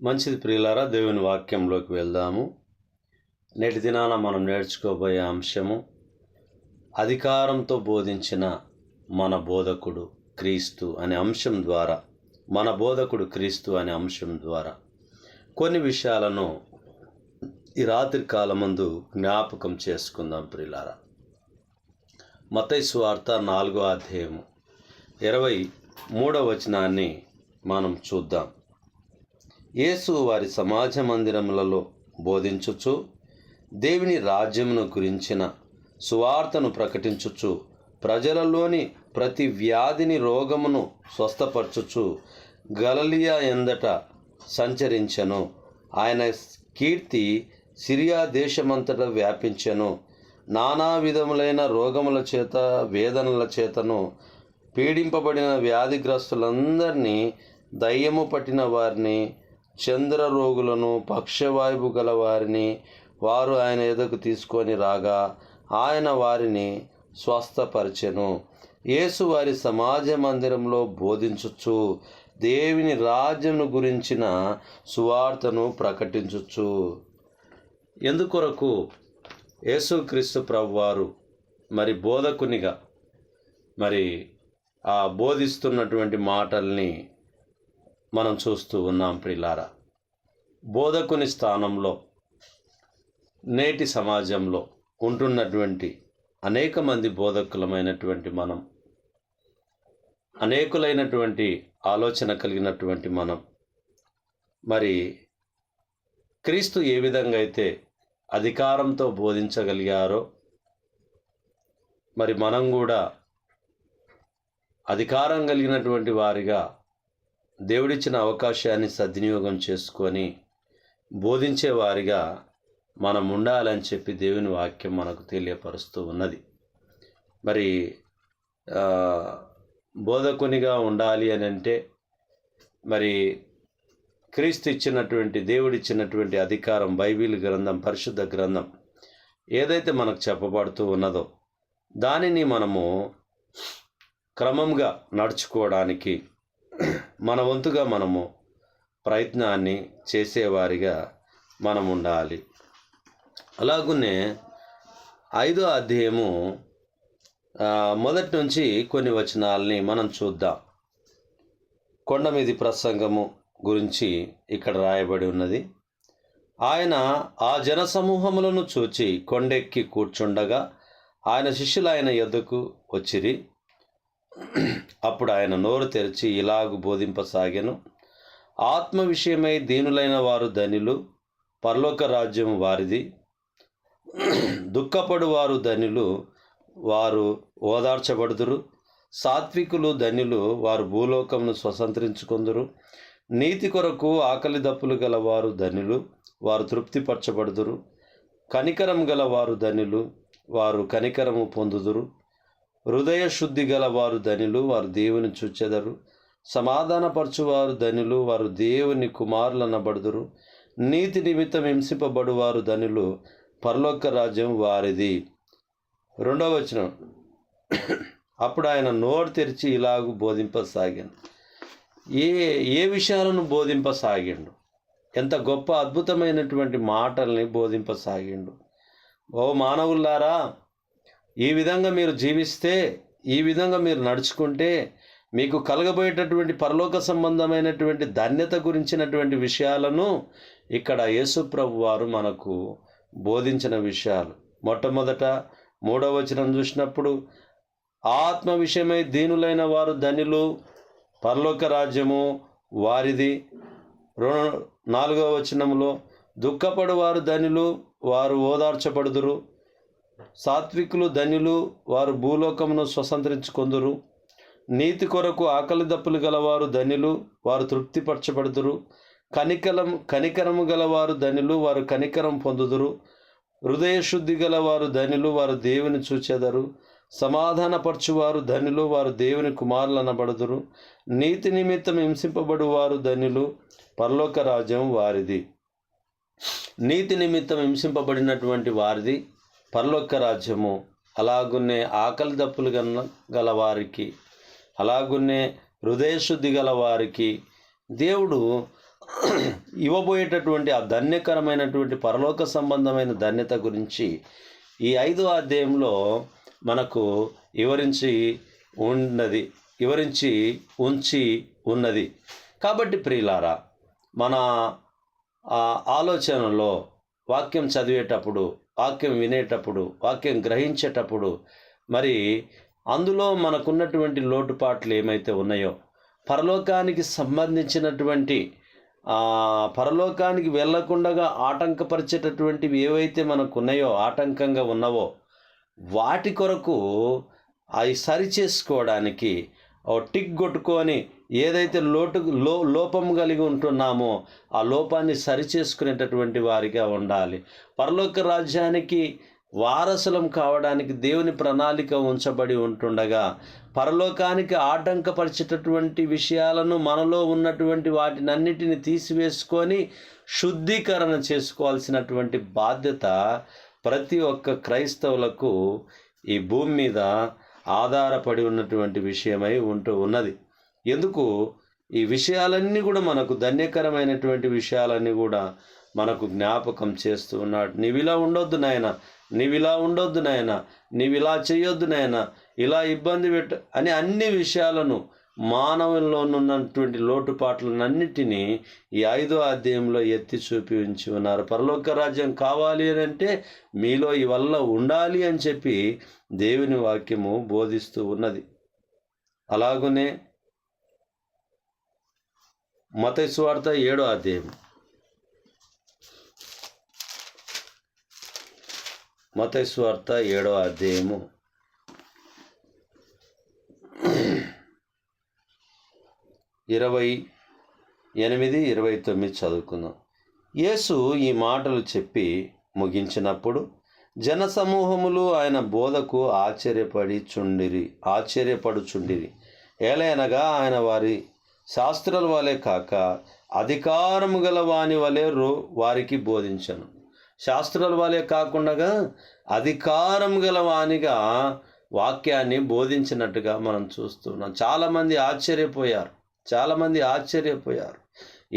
మంచిది ప్రియులారా, దేవుని వాక్యంలోకి వెళ్దాము. నేటి దినాన మనం నేర్చుకోబోయే అంశము అధికారంతో బోధించిన మన బోధకుడు క్రీస్తు అనే అంశం ద్వారా, మన బోధకుడు క్రీస్తు అనే అంశం ద్వారా కొన్ని విషయాలను ఈ రాత్రి కాలమందు జ్ఞాపకం చేసుకుందాం ప్రియులారా. మత్తయి సువార్త 4వ అధ్యాయము 23వ వచనాన్ని మనం చూద్దాం. యేసు వారి సమాజ మందిరములలో బోధించుచు దేవుని రాజ్యమును గురించిన సువార్తను ప్రకటించుచు ప్రజలలోని ప్రతి వ్యాధిని రోగమును స్వస్థపరచుచు గలిలయ ఎందట సంచరించెను. ఆయన కీర్తి సిరియా దేశమంతటా వ్యాపించెను. నానా విధములైన రోగముల చేత వేదనల చేతను పీడింపబడిన వ్యాధిగ్రస్తులందరినీ, దయ్యము పట్టిన వారిని, చంద్ర రోగులను, పక్షవాయువు గల వారిని వారు ఆయన ఎదుకు తీసుకొని రాగా ఆయన వారిని స్వస్థపరిచెను. యేసు వారి సమాజ మందిరంలో బోధించుచు దేవుని రాజ్యమును గురించిన సువార్తను ప్రకటించుచు. ఎందుకొరకు యేసుక్రీస్తు ప్రభువారు బోధకునిగా ఆ బోధిస్తున్నటువంటి మాటల్ని మనం చూస్తూ ఉన్నాం ప్రియులారా. బోధకుని స్థానంలో నేటి సమాజంలో ఉంటున్నటువంటి అనేక మంది బోధకులమైనటువంటి మనం, అనేకులైనటువంటి ఆలోచన కలిగినటువంటి మనం, క్రీస్తు ఏ విధంగా అయితే అధికారంతో బోధించగలిగారో మనం కూడా అధికారం కలిగినటువంటి వారిగా దేవుడిచ్చిన అవకాశాన్ని సద్వినియోగం చేసుకొని బోధించే వారిగా మనం ఉండాలని చెప్పి దేవుని వాక్యం మనకు తెలియపరుస్తూ ఉన్నది. బోధకునిగా ఉండాలి అని అంటే క్రీస్తు ఇచ్చినటువంటి, దేవుడిచ్చినటువంటి అధికారం, బైబిల్ గ్రంథం, పరిశుద్ధ గ్రంథం ఏదైతే మనకు చెప్పబడుతూ ఉన్నదో దానిని మనము క్రమంగా నడుచుకోవడానికి మన వంతుగా మనము ప్రయత్నాన్ని చేసేవారిగా మనం ఉండాలి. అలాగునే 5వ అధ్యాయము మొదటి నుంచి కొన్ని వచనాలని మనం చూద్దాం. కొండ మీది ప్రసంగము గురించి ఇక్కడ రాయబడి ఉన్నది. ఆయన ఆ జనసమూహములను చూచి కొండెక్కి కూర్చుండగా ఆయన శిష్యులు ఆయన యొద్దకు వచ్చిరి. అప్పుడు ఆయన నోరు తెరిచి ఇలాగు బోధింపసాగెను. ఆత్మ విషయమై దీనులైన వారు ధన్యులు, పరలోక రాజ్యం వారిది. దుఃఖపడు వారు ధన్యులు, వారు ఓదార్చబడుదురు. సాత్వికులు ధన్యులు, వారు భూలోకమును స్వతంత్రించుకొందురు. నీతి కొరకు ఆకలి దప్పులు గల వారు ధన్యులు, వారు తృప్తిపరచబడుదురు. కనికరం గల వారు ధన్యులు, వారు కనికరము పొందుదురు. హృదయ శుద్ధి గల వారు ధన్యులు, వారు దేవుని చూచెదరు. సమాధానపరచువారు ధన్యులు, వారు దేవుని కుమారులనబడుదురు. నీతి నిమిత్తం హింసింపబడువారు ధన్యులు, పరలోక రాజ్యం వారిది. 2వ వచనం. అప్పుడు ఆయన నోరు తెరిచి ఇలాగు బోధింపసాగాను. ఏ విషయాలను బోధింపసాగిండు? ఎంత గొప్ప అద్భుతమైనటువంటి మాటల్ని బోధింపసాగిండు. ఓ మానవులారా, ఈ విధంగా మీరు జీవిస్తే, ఈ విధంగా మీరు నడుచుకుంటే మీకు కలగబోయేటటువంటి పరలోక సంబంధమైనటువంటి ధన్యత గురించినటువంటి విషయాలను ఇక్కడ యేసు ప్రభు వారు మనకు బోధించిన విషయాలు. మొట్టమొదట 3వ వచనం చూసినప్పుడు ఆత్మ విషయమై దీనులైన వారు ధన్యులు, పరలోక రాజ్యము వారిది. 4వ వచనంలో దుఃఖపడు వారు ధన్యులు, వారు ఓదార్చబడుదురు. సాత్వికులు ధన్యులు, వారు భూలోకమును స్వతంత్రించుకొందురు. నీతి కొరకు ఆకలి దప్పులు గలవారు ధన్యులు, వారు తృప్తిపరచబడుదురు. కనికరము గలవారు ధన్యులు, వారు కనికరం పొందుదురు. హృదయ శుద్ధి గలవారు ధన్యులు, వారు దేవుని చూచెదరు. సమాధానపరచువారు ధన్యులు, వారు దేవుని కుమారులు అనబడుదురు. నీతి నిమిత్తం హింసింపబడు వారు ధన్యులు, పరలోక రాజ్యం వారిది. నీతి నిమిత్తం హింసింపబడినటువంటి వారిది పరలోక రాజ్యము. అలాగున్నే ఆకలి దప్పులు గలవారికి, అలాగున్నే హృదయశుద్ధి గల వారికి దేవుడు ఇవ్వబోయేటటువంటి ఆ ధన్యకరమైనటువంటి పరలోక సంబంధమైన ధన్యత గురించి ఈ 5వ అధ్యాయంలో మనకు వివరించి ఉంచి ఉన్నది. కాబట్టి ప్రియులారా, మన ఆలోచనలో వాక్యం చదివేటప్పుడు, వాక్యం వినేటప్పుడు, వాక్యం గ్రహించేటప్పుడు మరి అందులో మనకున్నటువంటి లోటుపాట్లు ఏమైతే ఉన్నాయో, పరలోకానికి సంబంధించినటువంటి పరలోకానికి వెళ్ళకుండగా ఆటంకపరిచేటటువంటివి ఏవైతే మనకున్నాయో, ఆటంకంగా ఉన్నవో, వాటి కొరకు అవి సరిచేసుకోవడానికి టిక్ కొట్టుకొని ఏదైతే లోపం కలిగి ఉంటున్నామో ఆ లోపాన్ని సరిచేసుకునేటటువంటి వారిగా ఉండాలి. పరలోక రాజ్యానికి వారసులం కావడానికి దేవుని ప్రణాళిక ఉంచబడి ఉంటుండగా పరలోకానికి ఆటంకపరిచేటటువంటి విషయాలను, మనలో ఉన్నటువంటి వాటినన్నిటిని తీసివేసుకొని శుద్ధీకరణ చేసుకోవాల్సినటువంటి బాధ్యత ప్రతి ఒక్క క్రైస్తవులకు ఈ భూమి మీద ఆధారపడి ఉన్నటువంటి విషయమై ఉన్నది. ఎందుకు ఈ విషయాలన్నీ కూడా మనకు ధన్యకరమైనటువంటి విషయాలన్నీ కూడా మనకు జ్ఞాపకం చేస్తూ ఉన్నాడు. నీవిలా ఉండొద్దు నాయన, నీవిలా ఉండొద్దు నాయన, నీవిలా చేయొద్దు నాయన, ఇలా ఇబ్బంది అని అన్ని విషయాలను, మానవుల్లోనున్నటువంటి లోటుపాట్లన్నిటినీ ఈ 5వ అధ్యాయంలో ఎత్తి చూపి ఉంచి ఉన్నారు. పరలోక రాజ్యం కావాలి అని అంటే మీలో ఇవల్ల ఉండాలి అని చెప్పి దేవుని వాక్యము బోధిస్తూ ఉన్నది. అలాగనే మత్తయి సువార్త 7వ అధ్యాయం, మత్తయి సువార్త 7వ అధ్యాయము 28-29 చదువుకుందాం. యేసు ఈ మాటలు చెప్పి ముగించినప్పుడు జనసమూహములు ఆయన బోధకు ఆశ్చర్యపడుచుండిరి. ఏలయనగా ఆయన వారి శాస్త్రుల వలె కాక అధికారము గల వాని వలె వారికి బోధించను. శాస్త్రుల వలె కాకుండా అధికారం గల వానిగా వాక్యాన్ని బోధించినట్టుగా మనం చూస్తున్నాం. చాలామంది ఆశ్చర్యపోయారు.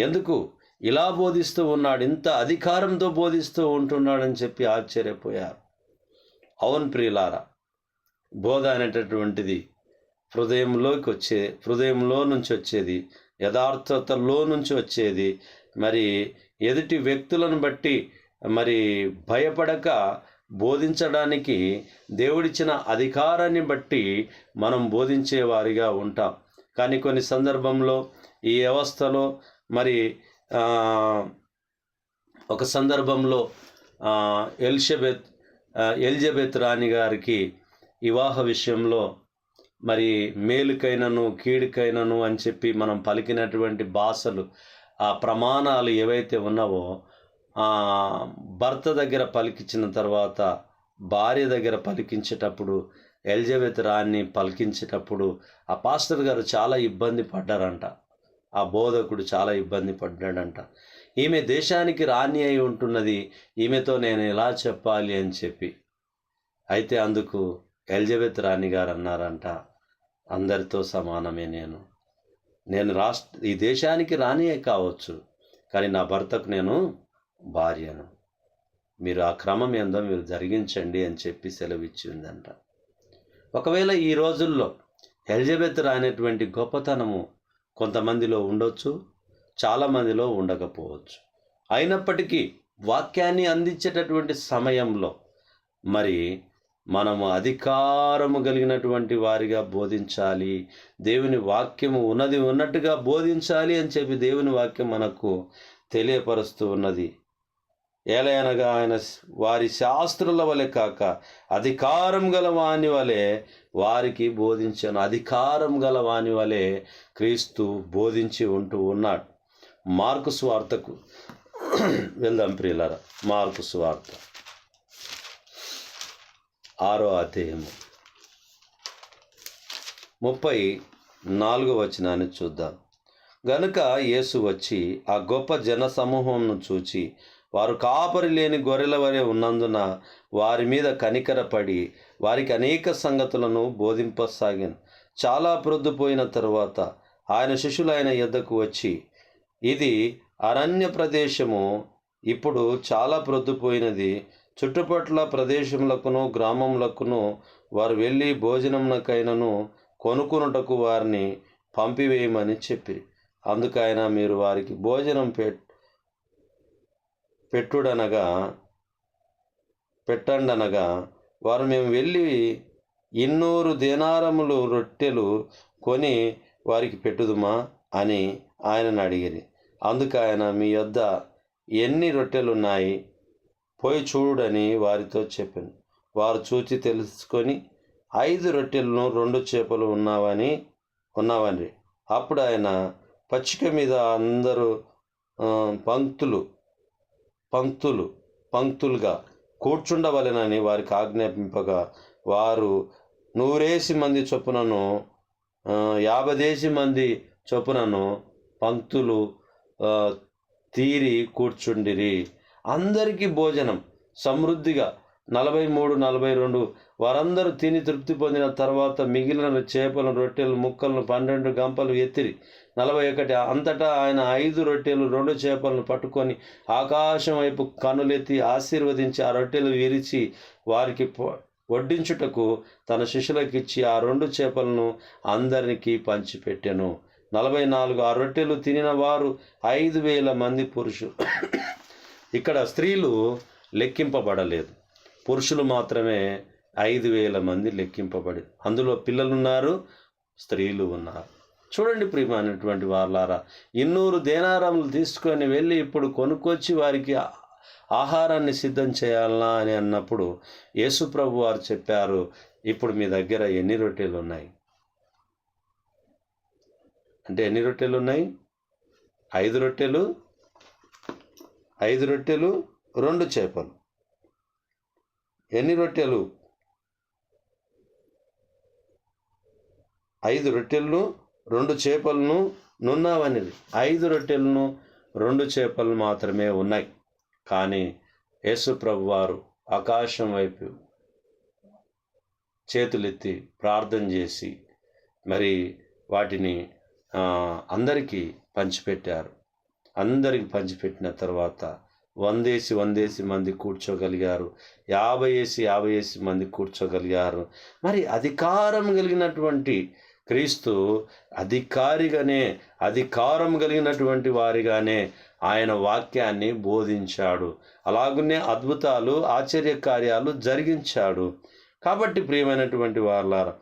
ఎందుకు ఇలా బోధిస్తూ ఉన్నాడు, ఇంత అధికారంతో బోధిస్తూ ఉంటున్నాడని చెప్పి ఆశ్చర్యపోయారు. అవును ప్రియులారా, బోధ అనేటటువంటిది హృదయంలో నుంచి వచ్చేది, యథార్థతలో నుంచి వచ్చేది. మరి ఎదుటి వ్యక్తులను బట్టి మరి భయపడక బోధించడానికి దేవుడిచ్చిన అధికారాన్ని బట్టి మనం బోధించేవారిగా ఉంటాం. కానీ కొన్ని సందర్భంలో ఈ వ్యవస్థలో మరి ఒక సందర్భంలో ఎలిజబెత్ రాణి గారికి వివాహ విషయంలో మరి మేలుకైనను కీడుకైనను అని చెప్పి మనం పలికినటువంటి భాషలు, ఆ ప్రమాణాలు ఏవైతే ఉన్నావో భర్త దగ్గర పలికించిన తర్వాత భార్య దగ్గర పలికించేటప్పుడు, ఎలిజబెత్ రాణి పలికించేటప్పుడు ఆ పాస్టర్ గారు చాలా ఇబ్బంది పడ్డారంట. ఆ బోధకుడు చాలా ఇబ్బంది పడ్డాడంట. ఈమె దేశానికి రాణి అయి ఉంటున్నది, ఈమెతో నేను ఎలా చెప్పాలి అని చెప్పి. అయితే అందుకు ఎలిజబెత్ రాణి గారు అన్నారంట, అందరితో సమానమే నేను ఈ దేశానికి రాణియే కావచ్చు, కానీ నా భర్తకు నేను భార్యను. మీరు ఆ క్రమం ఏందో మీరు జరిగించండి అని చెప్పి సెలవిచ్చిందంట. ఒకవేళ ఈ రోజుల్లో ఎలిజబెత్ రానటువంటి గొప్పతనము కొంతమందిలో ఉండొచ్చు, చాలామందిలో ఉండకపోవచ్చు. అయినప్పటికీ వాక్యాన్ని అందించేటటువంటి సమయంలో మరి మనము అధికారము కలిగినటువంటి వారిగా బోధించాలి. దేవుని వాక్యము ఉన్నట్టుగా బోధించాలి అని చెప్పి దేవుని వాక్యం మనకు తెలియపరుస్తూ ఉన్నది. ఏలయనగా ఆయన వారి శాస్త్రుల వలె కాక అధికారం గల వాని వలె వారికి బోధించాను. అధికారం గల వాని వలె క్రీస్తు బోధించి ఉన్నాడు. మార్కు సువార్తకు వెళ్దాం ప్రియులారా. మార్కు సువార్త 6వ అధ్యాయము 34వ వచనాన్ని చూద్దాం. గనుక యేసు వచ్చి ఆ గొప్ప జన సమూహంను చూచి వారు కాపరి లేని గొర్రెల వలె ఉన్నందున వారి మీద కనికరపడి వారికి అనేక సంగతులను బోధింపసాగాను. చాలా ప్రొద్దుపోయిన తరువాత ఆయన శిష్యులు ఆయన యొద్దకు వచ్చి, ఇది అరణ్య ప్రదేశము ఇప్పుడు చాలా ప్రొద్దుపోయినది. చుట్టుపట్ల ప్రదేశములకును గ్రామములకును వారు వెళ్ళి భోజనమునకైనను కొనుక్కునుటకు వారిని పంపివేయమని చెప్పిరి. అందుకైనా మీరు వారికి భోజనం పెట్టండనగా వారు, మేము వెళ్ళి 200 దేనారములు రొట్టెలు కొని వారికి పెట్టుదుమా అని ఆయనను అడిగిరి. అందుకైన, మీ యొద్ద ఎన్ని రొట్టెలున్నాయి పోయి చూడని వారితో చెప్పాను. వారు చూచి తెలుసుకొని 5 రొట్టెలను 2 చేపలు ఉన్నావని. అప్పుడు ఆయన పచ్చిక మీద అందరూ పంక్తులుగా కూర్చుండవలెనని వారికి ఆజ్ఞాపింపగా, వారు 100 మంది చొప్పునను 50 మంది చొప్పునను పంక్తులు తీరి కూర్చుండిరి. అందరికీ భోజనం సమృద్ధిగా 43, 42 వారందరూ తిని తృప్తి పొందిన తర్వాత మిగిలిన చేపలను, రొట్టెలు ముక్కలను 12 గంపలు ఎత్తిరి. 41 అంతటా ఆయన 5 రొట్టెలు 2 చేపలను పట్టుకొని ఆకాశం వైపు కనులెత్తి ఆశీర్వదించి ఆ రొట్టెలు విరిచి వారికి వడ్డించుటకు తన శిష్యులకిచ్చి ఆ 2 చేపలను అందరికీ పంచిపెట్టెను. 44 ఆ రొట్టెలు తినిన వారు 5,000 మంది పురుషులు. ఇక్కడ స్త్రీలు లెక్కింపబడలేదు, పురుషులు మాత్రమే 5,000 మంది లెక్కింపబడి, అందులో పిల్లలున్నారు, స్త్రీలు ఉన్నారు. చూడండి ప్రియమైనటువంటి వాళ్ళారా, 200 దేనారములు తీసుకొని వెళ్ళి ఇప్పుడు కొనుక్కొచ్చి వారికి ఆహారాన్ని సిద్ధం చేయాలనా అని అన్నప్పుడు యేసు ప్రభు వారు చెప్పారు, ఇప్పుడు మీ దగ్గర ఎన్ని రొట్టెలు ఉన్నాయి అంటే, ఎన్ని రొట్టెలు ఉన్నాయి? 5 రొట్టెలు 2 చేపలు. ఎన్ని రొట్టెలు? 5 రొట్టెలను 2 చేపలను నున్నావనిది. 5 రొట్టెలను 2 చేపలు మాత్రమే ఉన్నాయి. కానీ యేసు ప్రభు వారు ఆకాశం వైపు చేతులెత్తి ప్రార్థన చేసి మరి వాటిని అందరికీ పంచిపెట్టారు. అందరికి పంచిపెట్టిన తర్వాత 100 మంది కూర్చోగలిగారు, 50 మంది కూర్చోగలిగారు. మరి అధికారం కలిగినటువంటి క్రీస్తు అధికారం కలిగినటువంటి వారిగానే ఆయన వాక్యాన్ని బోధించాడు. అలాగనే అద్భుతాలు, ఆశ్చర్యకార్యాలు జరిగించాడు. కాబట్టి ప్రియమైనటువంటి వారలారా,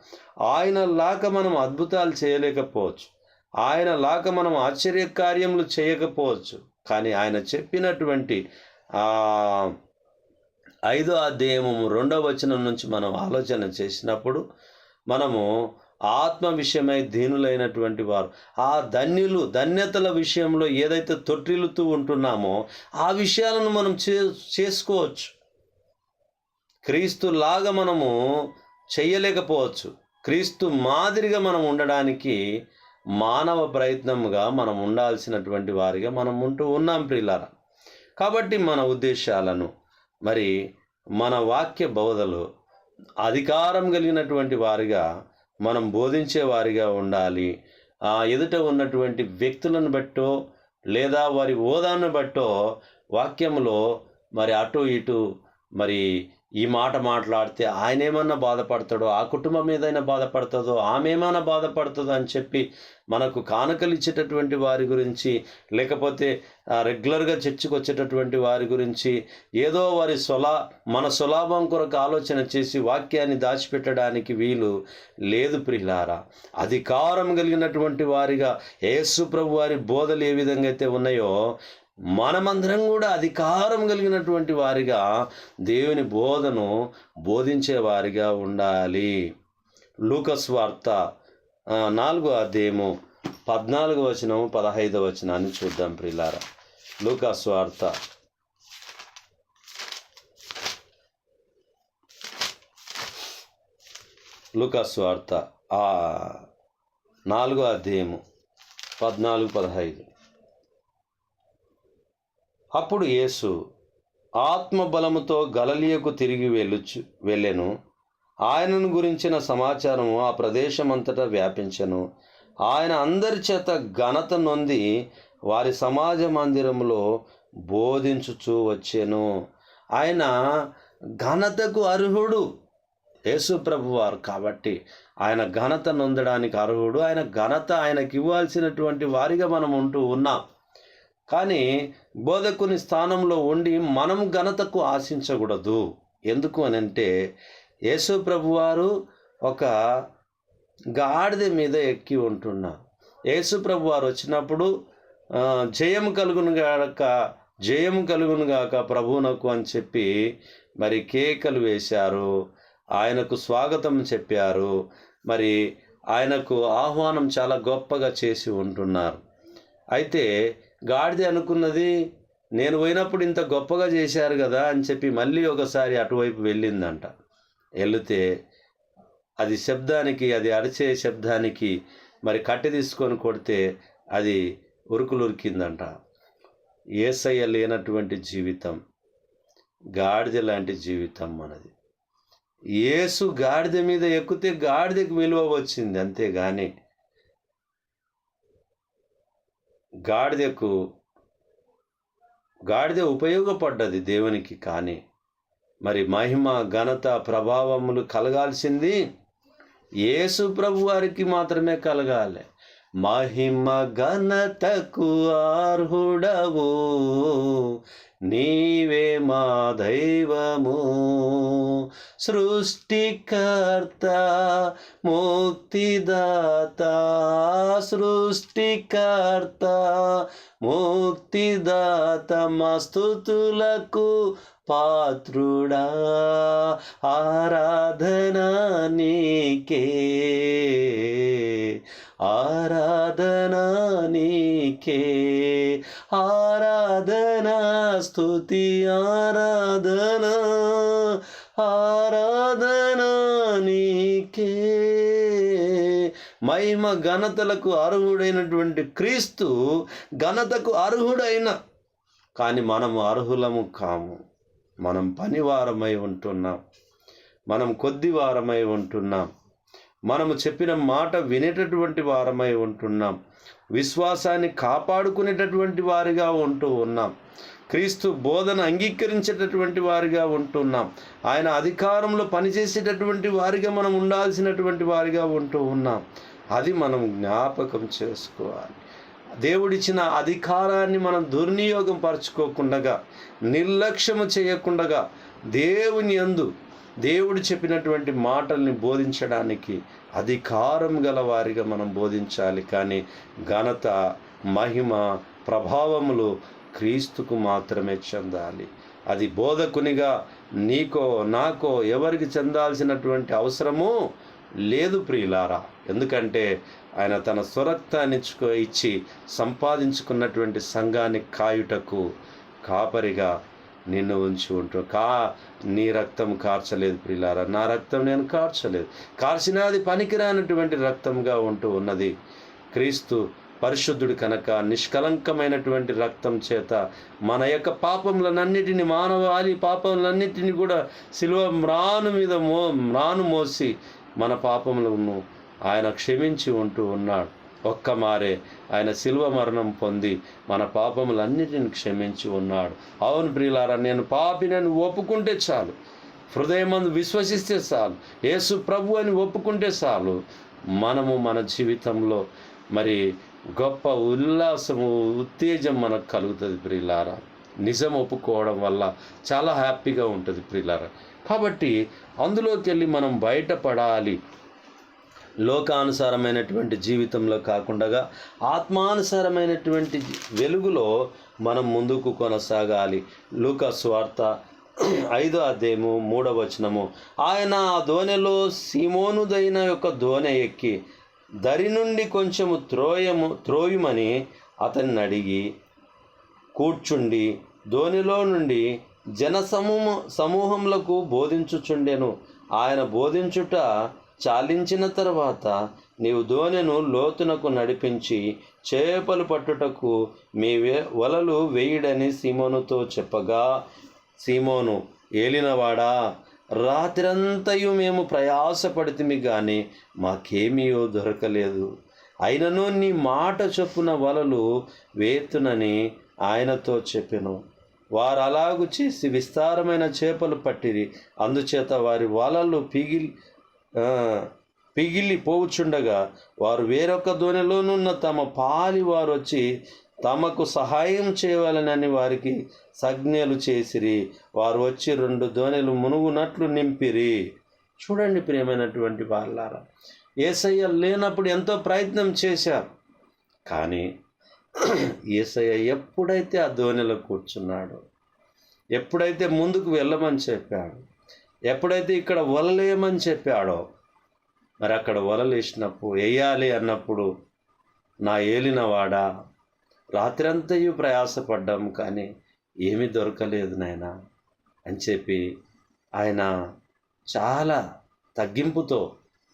ఆయనలాగా మనం అద్భుతాలు చేయలేకపోవచ్చు, ఆయనలాగా మనం ఆశ్చర్యకార్యములు చేయకపోవచ్చు. కానీ ఆయన చెప్పినటువంటి 5వ అధ్యాయము 2వ వచనం నుంచి మనం ఆలోచన చేసినప్పుడు, మనము ఆత్మ విషయమై దీనులైనటువంటి వారు, ఆ ధన్యతల విషయంలో ఏదైతే తొట్టిల్లుతూ ఉంటున్నామో ఆ విషయాలను మనం చేసుకోవచ్చు. క్రీస్తులాగా మనము చెయ్యలేకపోవచ్చు. క్రీస్తు మాదిరిగా మనం ఉండడానికి మానవ ప్రయత్నముగా మనం ఉండాల్సినటువంటి వారిగా మనం ఉన్నాం ప్రియులారా. కాబట్టి మన ఉద్దేశాలను, మరి మన వాక్య బోధలో అధికారం కలిగినటువంటి వారిగా మనం బోధించే వారిగా ఉండాలి. ఎదుట ఉన్నటువంటి వ్యక్తులను బట్టో లేదా వారి హోదాను బట్టో వాక్యములో మరి అటు ఇటు మరి ఈ మాట మాట్లాడితే ఆయన ఏమన్నా బాధపడతాడో, ఆ కుటుంబం ఏదైనా బాధపడుతుందో, ఆమె ఏమైనా బాధపడుతుందో అని చెప్పి మనకు కానుకలు ఇచ్చేటటువంటి వారి గురించి, లేకపోతే రెగ్యులర్గా చర్చికి వచ్చేటటువంటి వారి గురించి ఏదో వారి మన స్వలాభం కొరకు ఆలోచన చేసి వాక్యాన్ని దాచిపెట్టడానికి వీలు లేదు ప్రియులారా. అధికారం కలిగినటువంటి వారిగా యేసు ప్రభు వారి బోధలు ఏ విధంగా అయితే ఉన్నాయో, మనమందరం కూడా అధికారం కలిగినటువంటి వారిగా దేవుని బోధను బోధించే వారిగా ఉండాలి. లూకా సువార్త 4వ అధ్యాయము 14వ వచనం 15వ వచనాన్ని చూద్దాం ప్రియులారా. లూకా సువార్త 4వ అధ్యాయము 14-15. అప్పుడు యేసు ఆత్మబలముతో గలిలయకు తిరిగి వెళ్ళెను. ఆయనను గురించిన సమాచారము ఆ ప్రదేశమంతటా వ్యాపించెను. ఆయన అందరి చేత ఘనత నొంది వారి సమాజ మందిరంలో బోధించుచూ వచ్చెను. ఆయన ఘనతకు అర్హుడు యేసు ప్రభువారు. కాబట్టి ఆయన ఘనత నొందడానికి అర్హుడు. ఆయన ఘనత ఆయనకి ఇవ్వాల్సినటువంటి వారిగా మనం ఉంటూ ఉన్నాం. కానీ బోధకుని స్థానంలో ఉండి మనం ఘనతకు ఆశించకూడదు. ఎందుకు అనంటే యేసు ప్రభువారు ఒక గాడిద మీద ఎక్కి ఉంటున్నారు. యేసు ప్రభువారు వచ్చినప్పుడు జయము కలుగును గాక ప్రభువునకు అని చెప్పి మరి కేకలు వేశారు. ఆయనకు స్వాగతం చెప్పారు. మరి ఆయనకు ఆహ్వానం చాలా గొప్పగా చేసి ఉంటున్నారు. అయితే గాడిద అనుకున్నది, నేను పోయినప్పుడు ఇంత గొప్పగా చేశారు కదా అని చెప్పి మళ్ళీ ఒకసారి అటువైపు వెళ్ళిందంట. వెళితే అది అరిచే శబ్దానికి మరి కట్టె తీసుకొని కొడితే అది ఉరికిందంట. యేసయ్య లేనటువంటి జీవితం, గాడిద లాంటి జీవితం మనది. యేసు గాడిద మీద ఎక్కితే గాడిదకు విలువ వచ్చింది, అంతేగాని గాడిద ఉపయోగపడ్డది దేవునికి. కానీ మరి మహిమ, ఘనత, ప్రభావములు కలగాల్సింది యేసు ప్రభు వారికి మాత్రమే కలగాలి. మహిమ ఘనతకు అర్హుడవు, నీవే మా దైవము, సృష్టికర్త ముక్తిదాత, సృష్టికర్త ముక్తిదాత, మా స్తుతులకు పాత్రుడా, ఆరాధనా నీకే, ఆరాధనా నీకే, ఆరాధనా స్తుతి, ఆరాధనా ఆరాధనా నీకే. మహిమ ఘనతలకు అర్హుడైనటువంటి క్రీస్తు ఘనతకు అర్హుడైన, కానీ మనము అర్హులము కాము. మనం పనివారమై ఉంటున్నాం, మనం కొద్దివారమై ఉంటున్నాం, మనము చెప్పిన మాట వినేటటువంటి వారమై ఉంటున్నాం, విశ్వాసాన్ని కాపాడుకునేటటువంటి వారిగా ఉంటూ ఉన్నాం, క్రీస్తు బోధన అంగీకరించేటటువంటి వారిగా ఉంటున్నాం, ఆయన అధికారంలో పనిచేసేటటువంటి వారిగా మనం ఉండాల్సినటువంటి వారిగా ఉంటూ ఉన్నాం. అది మనం జ్ఞాపకం చేసుకోవాలి. దేవుడిచ్చిన అధికారాన్ని మనం దుర్వినియోగం పరచుకోకుండా, నిర్లక్ష్యము చేయకుండా, దేవుని యందు దేవుడు చెప్పినటువంటి మాటల్ని బోధించడానికి అధికారం గల వారిగా మనం బోధించాలి. కానీ ఘనత, మహిమ, ప్రభావములు క్రీస్తుకు మాత్రమే చెందాలి. అది బోధకునిగా నీకో నాకో ఎవరికి చెందాల్సినటువంటి అవసరము లేదు ప్రియులారా. ఎందుకంటే ఆయన తన స్వరక్తాన్ని ఇచ్చి సంపాదించుకున్నటువంటి సంఘాన్ని కాయుటకు కాపరిగా నిన్ను ఉంచి నీ రక్తం కార్చలేదు ప్రియులారా, నా రక్తం నేను కార్చలేదు. కార్చినది పనికిరానటువంటి రక్తంగా ఉంటూ ఉన్నది. క్రీస్తు పరిశుద్ధుడు కనుక నిష్కలంకమైనటువంటి రక్తం చేత మన యొక్క పాపములన్నిటిని, మానవాళి పాపములన్నిటిని కూడా సిలువ మ్రాను మోసి మన పాపములను ఆయన క్షమించి ఉంటూ ఉన్నాడు. ఒక్క మారే ఆయన సిలువ మరణం పొంది మన పాపములన్నిటిని క్షమించి ఉన్నాడు. అవును ప్రియులారా, నేను పాపినని ఒప్పుకుంటే చాలు, హృదయమందు విశ్వసిస్తే చాలు, యేసు ప్రభు అని ఒప్పుకుంటే చాలు, మనము మన జీవితంలో మరి గొప్ప ఉల్లాసము, ఉత్తేజం మనకు కలుగుతుంది ప్రియులారా. నిజం ఒప్పుకోవడం వల్ల చాలా హ్యాపీగా ఉంటుంది ప్రియులారా. కాబట్టి అందులోకి వెళ్ళి మనం బయటపడాలి. లోకానుసారమైనటువంటి జీవితంలో కాకుండా ఆత్మానుసారమైనటువంటి వెలుగులో మనం ముందుకు కొనసాగాలి. లూకా సువార్త 5వ అధ్యాయము 3వ వచనము, ఆయన ఆ దోణిలో సీమోనుదైన యొక్క దోణి ఎక్కి దరి నుండి కొంచెము త్రోయుమని అతన్ని అడిగి కూర్చుండి దోణిలో నుండి సమూహములకు బోధించుచుండెను. ఆయన బోధించుట చాలించిన తర్వాత, నీవు దోణిను లోతునకు నడిపించి చేపలు పట్టుటకు మీ వలలు వేయుడని సీమోనుతో చెప్పగా, సీమోను, ఏలినవాడా, రాత్రంతయు మేము ప్రయాసపడితిమి కానీ మాకేమీ దొరకలేదు. అయినను నీ మాట చొప్పున వలలు వేతునని ఆయనతో చెప్పెను. వారు అలాగు చేసి విస్తారమైన చేపలు పట్టిరి. అందుచేత వారి వలలు పిగిలిపోవుచుండగా వారు వేరొక దోణిలోనున్న తమ పాలి వారు వచ్చి తమకు సహాయం చేయవాలని వారికి సంజ్ఞలు చేసిరి. వారు వచ్చి 2 దోణెలు మునుగునట్లు నింపిరి. చూడండి ప్రియమైనటువంటి వాళ్ళారా, యేసయ్య లేనప్పుడు ఎంతో ప్రయత్నం చేశారు. కానీ యేసయ్య ఎప్పుడైతే ఆ దోణిలో కూర్చున్నాడో, ఎప్పుడైతే ముందుకు వెళ్ళమని చెప్పాడు, ఎప్పుడైతే ఇక్కడ వలలేయమని చెప్పాడో, మరి అక్కడ వలలేసినప్పుడు వేయాలి అన్నప్పుడు, నా ఏలినవాడా, రాత్రంతయు ప్రయాసపడ్డాం కానీ ఏమీ దొరకలేదు నాయనా అని చెప్పి ఆయన చాలా తగ్గింపుతో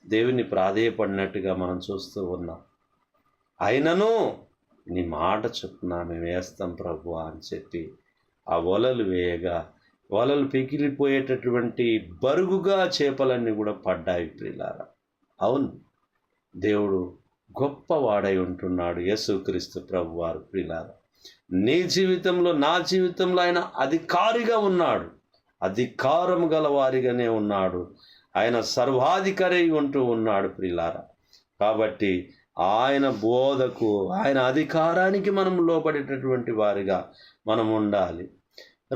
దేవుని ప్రాధేయపడినట్టుగా మనం చూస్తూ ఉన్నాం. అయినను నీ మాట చొప్పున మేము వేస్తాం ప్రభువా అని చెప్పి ఆ వలలు వేయగా వలలు పిగిలిపోయేటటువంటి బరుగుగా చేపలన్నీ కూడా పడ్డాయి ప్రియులారా. అవును, దేవుడు గొప్పవాడై ఉంటున్నాడు. యేసుక్రీస్తు ప్రభువారు ప్రియులారా, నీ జీవితంలో, నా జీవితంలో ఆయన అధికారిగా ఉన్నాడు. అధికారం గల వారిగానే ఉన్నాడు. ఆయన సర్వాధికారి ఉంటూ ఉన్నాడు ప్రియులారా. కాబట్టి ఆయన బోధకు, ఆయన అధికారానికి మనం లోబడేటటువంటి వారిగా మనం ఉండాలి.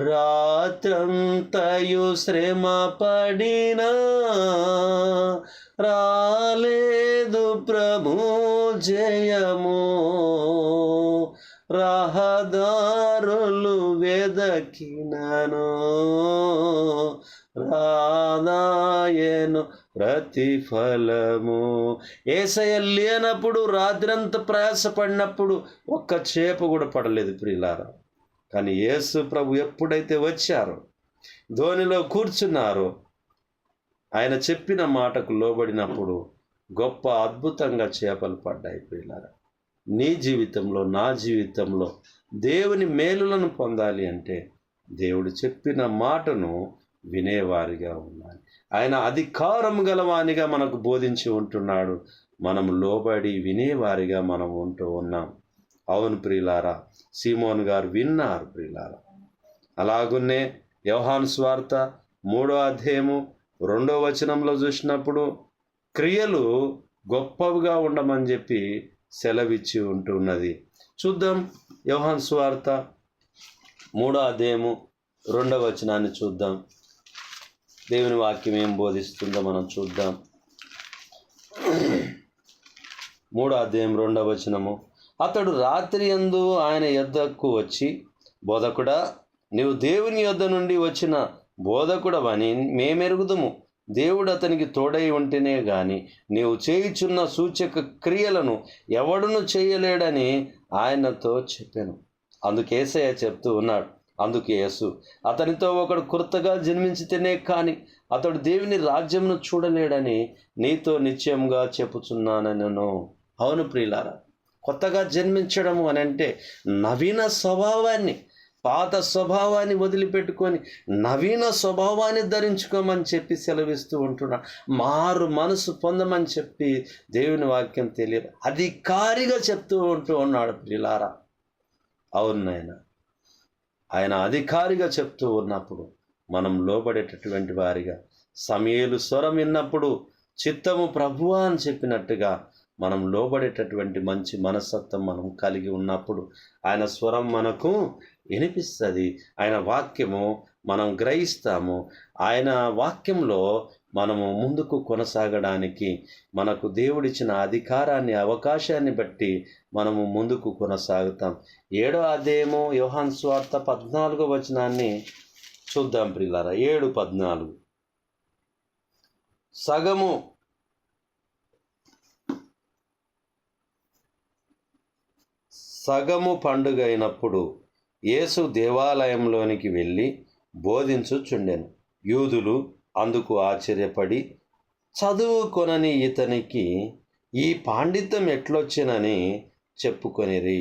రాత్రంతయు శ్రమ పడినా రాలేదు ప్రభు జయము, రహదారులు వెదకినను రాదాయను ప్రతిఫలము. యేసయ్య లేనప్పుడు, రాత్రంతా ప్రయాసపడినప్పుడు ఒక్క చేప కూడా పడలేదు ప్రియులారా. కానీ యేసు ప్రభు ఎప్పుడైతే వచ్చారో, ధోనిలో కూర్చున్నారో, ఆయన చెప్పిన మాటకు లోబడినప్పుడు గొప్ప అద్భుతంగా చేపలు పడ్డాయి ప్రియులారా. నీ జీవితంలో, నా జీవితంలో దేవుని మేలులను పొందాలి అంటే దేవుడు చెప్పిన మాటను వినేవారిగా ఉండాలి. ఆయన అధికారం గలవానిగా మనకు బోధించి ఉంటున్నాడు. మనం లోబడి వినేవారిగా మనం ఉంటూ ఉన్నాం. అవును ప్రియులారా, సీమోను గారు విన్నారు ప్రియులారా. అలాగున్నే యోహాను సువార్త 3వ అధ్యాయము 2వ వచనంలో చూసినప్పుడు క్రియలు గొప్పవిగా ఉండమని చెప్పి సెలవిచ్చి ఉంటున్నది. చూద్దాం, యోహాను సువార్త 3వ అధ్యాయము 2వ వచనాన్ని చూద్దాం. దేవుని వాక్యం ఏం బోధిస్తుందో మనం చూద్దాం. 3వ అధ్యాయం 2వ వచనము. అతడు రాత్రి యందు ఆయన యొద్దకు వచ్చి, బోధకుడా, నీవు దేవుని యొద్ద నుండి వచ్చిన బోధకుడవని మేమెరుగుదుము. దేవుడు అతనికి తోడై ఉంటేనే గాని నీవు చేయుచున్న సూచక క్రియలను ఎవడును చేయలేడని ఆయనతో చెప్పాను. అందుకు యేసయ్య చెప్తూ ఉన్నాడు. అందుకు యేసు, అతనితో ఒకడు కొత్తగా జన్మించితేనే కానీ అతడు దేవుని రాజ్యంను చూడలేడని నీతో నిశ్చయంగా చెప్పుచున్నానను. అవును ప్రియులారా, కొత్తగా జన్మించడము అని అంటే నవీన స్వభావాన్ని, పాత స్వభావాన్ని వదిలిపెట్టుకొని నవీన స్వభావాన్ని ధరించుకోమని చెప్పి సెలవిస్తూ ఉంటున్నాడు. మారు మనసు పొందమని చెప్పి దేవుని వాక్యం తెలియదు అధికారిగా చెప్తూ ఉన్నాడు ప్రియులారా. అవును నాయన, ఆయన అధికారిగా చెప్తూ ఉన్నప్పుడు మనం లోబడేటటువంటి వారిగా, సమూయేలు స్వరం విన్నప్పుడు చిత్తము ప్రభువా అని చెప్పినట్టుగా మనం లోబడేటటువంటి మంచి మనస్తత్వం మనం కలిగి ఉన్నప్పుడు ఆయన స్వరం మనకు వినిపిస్తుంది. ఆయన వాక్యము మనం గ్రహిస్తాము. ఆయన వాక్యంలో మనము ముందుకు కొనసాగడానికి మనకు దేవుడిచ్చిన అధికారాన్ని, అవకాశాన్ని బట్టి మనము ముందుకు కొనసాగుతాం. 7వ అధ్యాయము యోహాను సువార్త 14వ వచనాన్ని చూద్దాం ప్రియులారా. 7:14. సగము పండుగ అయినప్పుడు యేసు దేవాలయంలోనికి వెళ్ళి బోధించుచుండెను. యూదులు అందుకు ఆశ్చర్యపడి, చదువుకొనని ఇతనికి ఈ పాండిత్యం ఎట్లొచ్చినని చెప్పుకొనిరి.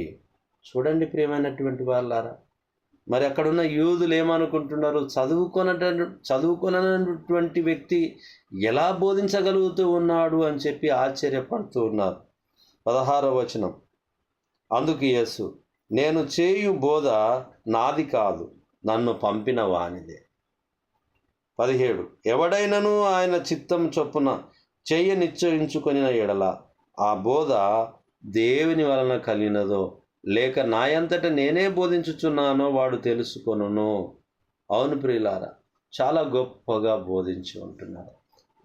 చూడండి ప్రియమైనటువంటి వాళ్ళారా, మరి అక్కడున్న యూదులు ఏమనుకుంటున్నారు? చదువుకొనటువంటి వ్యక్తి ఎలా బోధించగలుగుతూ ఉన్నాడు అని చెప్పి ఆశ్చర్యపడుతూ ఉన్నారు. 16వ వచనం. అందుకు యేసు, నేను చేయు బోధ నాది కాదు, నన్ను పంపిన వానిదే. 17. ఎవడైనను ఆయన చిత్తం చొప్పున చెయ్య నిశ్చయించుకొనిన ఎడల ఆ బోధ దేవుని వలన కలిగినదో లేక నాయంతట నేనే బోధించుచున్నానో వాడు తెలుసుకొనును. అవును ప్రియులారా, చాలా గొప్పగా బోధించి ఉంటున్నారు.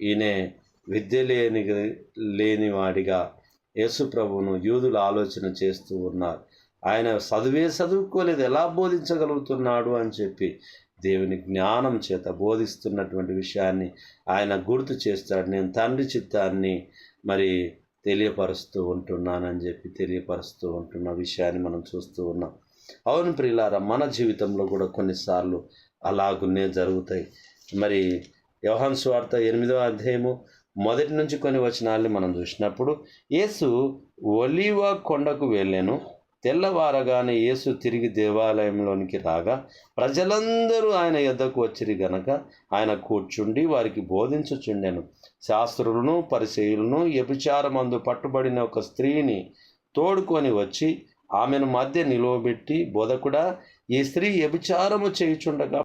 ఈయనే విద్య లేనివాడిగా యేసు ప్రభువును యూదులు ఆలోచన చేస్తూ ఉన్నారు. ఆయన చదువుకోలేదు, ఎలా బోధించగలుగుతున్నాడు అని చెప్పి దేవుని జ్ఞానం చేత బోధిస్తున్నటువంటి విషయాన్ని ఆయన గుర్తు చేస్తాడు. నేను తండ్రి చిత్తాన్ని తెలియపరుస్తూ ఉంటున్నానని చెప్పి తెలియపరుస్తూ ఉంటున్న విషయాన్ని మనం చూస్తూ ఉన్నాం. అవును ప్రియులారా, మన జీవితంలో కూడా కొన్నిసార్లు అలాగునే జరుగుతాయి. యోహాను సువార్త 8వ అధ్యాయము 1 నుంచి కొన్ని వచనాల్ని మనం చూసినప్పుడు, యేసు ఒలీవ కొండకు వెళ్ళెను. తెల్లవారగానే యేసు తిరిగి దేవాలయంలోనికి రాగా ప్రజలందరూ ఆయన యొద్దకు వచ్చిరి గనక ఆయన కూర్చుండి వారికి బోధించుచుండెను. శాస్త్రులను పరిసయ్యులను వ్యభిచారమందు పట్టుబడిన ఒక స్త్రీని తోడుకొని వచ్చి ఆమెను మధ్య నిలువబెట్టి, బోధకుడా, ఈ స్త్రీ వ్యభిచారము చేయుచుండగా